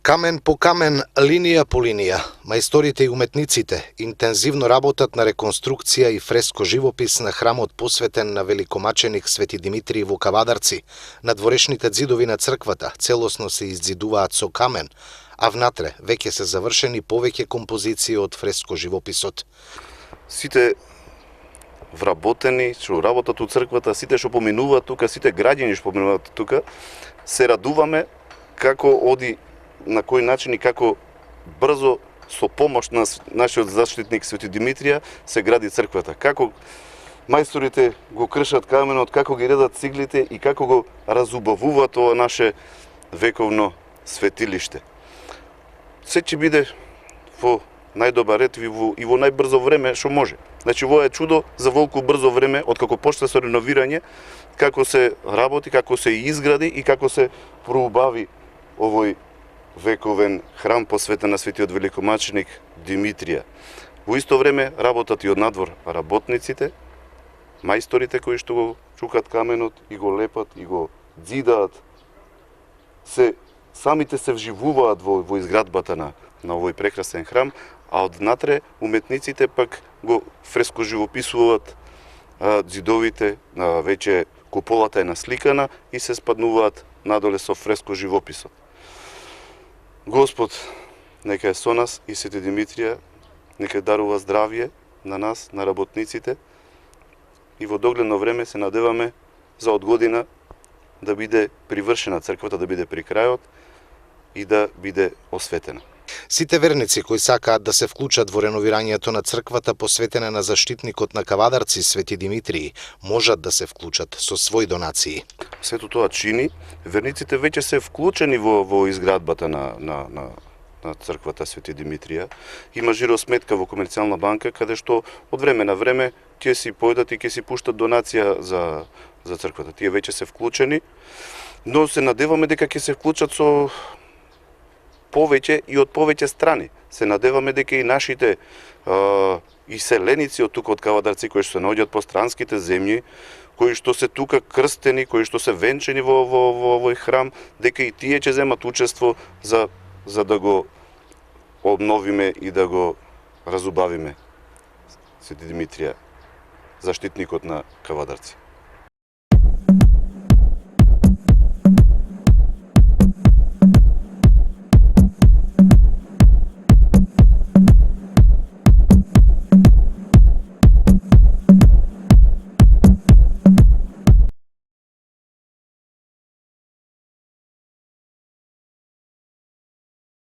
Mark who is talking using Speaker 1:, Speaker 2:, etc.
Speaker 1: Камен по камен, линија по линија, мајсторите и уметниците интензивно работат на реконструкција и фреско живопис на храмот посветен на великомаченик Свети Димитрий во Кавадарци. На дворешните ѕидови на црквата целосно се иззидуваат со камен, а внатре веќе се завршени повеќе композиции од фреско живописот.
Speaker 2: Сите вработени што работат у црквата, сите што поминуваат тука, сите граѓани што поминуваат тука, се радуваме како оди, на кој начин и како брзо со помош на нашиот заштитник Свети Димитрија се гради црквата. Како мајсторите го кршат каменот, како ги редат циглите и како го разубавуваат ова наше вековно светилиште. Се ќе биде во најдобар ред и во најбрзо време што може. Значи, во е чудо за волку брзо време, откако почна со реновирање, како се работи, како се изгради и како се проубави овој вековен храм посветен на светиот великомаченик Димитрија. Во исто време работат и од надвор работниците, мајсторите кои што го чукат каменот и го лепат и го ѕидаат. Самите се вживуваат во изградбата на овој прекрасен храм, а однатре уметниците пак го фреско живописуваат ѕидовите, веќе куполата е насликана и се спаднуваат надоле со фреско живописот. Господ нека е со нас и Свети Димитрија нека дарува здравје на нас, на работниците, и во догледно време се надеваме за од година да биде привршена црквата, да биде при крајот и да биде осветена.
Speaker 1: Сите верници кои сакаат да се вклучат во реновирањето на црквата посветена на заштитникот на Кавадарци Свети Димитрий можат да се вклучат со своји донации.
Speaker 2: Сето тоа чини верниците веќе се вклучени во изградбата на црквата Свети Димитрија. Има жиросметка во Комерцијална банка каде што од време на време ќе си појдат и ќе си пуштат донација за црквата. Тие веќе се вклучени, но се надеваме дека ќе се вклучат со повеќе и од повеќе страни. Се надеваме дека и нашите иселеници од тука од Кавадарци кои што се наоѓаат по странските земји, кои што се тука крстени, кои што се венчани во овој храм, дека и тие ќе земат учество за да го обновиме и да го разубавиме Свети Димитрија, заштитникот на Кавадарци.